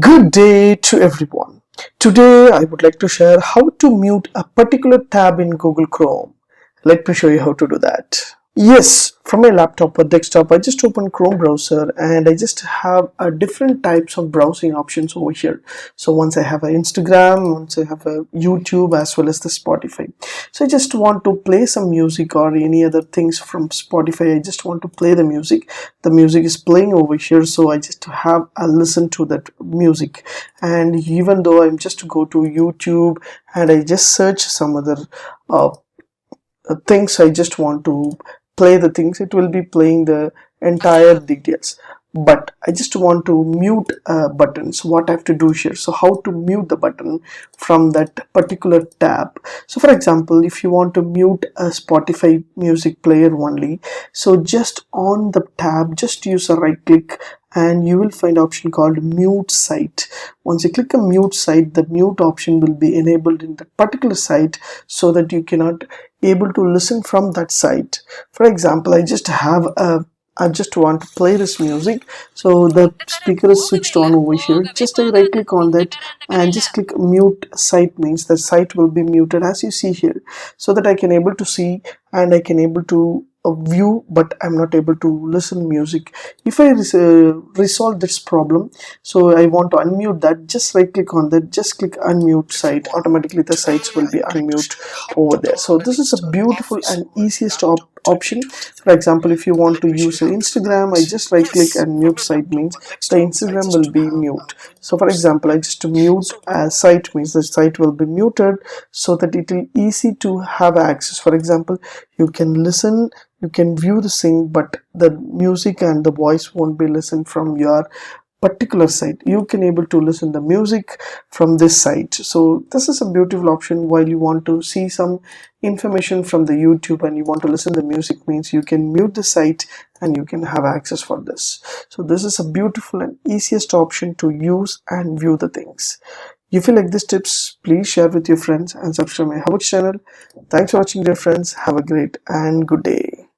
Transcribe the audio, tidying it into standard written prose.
Good day to everyone. Today I would like to share how to mute a particular tab in Google Chrome. Let me show you how to do that. Yes, from my laptop or desktop, I just open Chrome browser and I just have different types of browsing options over here. So once I have a Instagram, once I have a YouTube as well as the Spotify. So I just want to play some music or any other things from Spotify. I just want to play the music. The music is playing over here, so I just have a listen to that music. And even though I'm just go to YouTube and I just search some other uh, things, I just want to play the things, it will be playing the entire details. But I just want to mute buttons. What I have to do here, so how to mute the button from that particular tab. So for example, if you want to mute a Spotify music player only, so just on the tab, just use a right click and you will find option called mute site. Once you click a mute site, the mute option will be enabled in that particular site so that you cannot able to listen from that site. For example, I just want to play this music, so the speaker is switched on over here. Just I right click on that and just click mute site, means the site will be muted as you see here, so that I can able to see and I can able to view, but I'm not able to listen music. If I resolve this problem, so I want to unmute that, just right click on that, just click unmute site, automatically the sites will be unmute over there. So this is a beautiful and easiest option. For example, if you want to use Instagram, I just right click and mute site, means the Instagram will be mute. So for example, I just mute a site, means the site will be muted so that it will easy to have access. For example, you can listen, you can view the thing, but the music and the voice won't be listened from your particular site. You can able to listen the music from this site. So this is a beautiful option. While you want to see some information from the YouTube and you want to listen the music, means you can mute the site and you can have access for this. So this is a beautiful and easiest option to use and view the things. If you like these tips, please share with your friends and subscribe my HowXT channel. Thanks for watching, dear friends. Have a great and good day.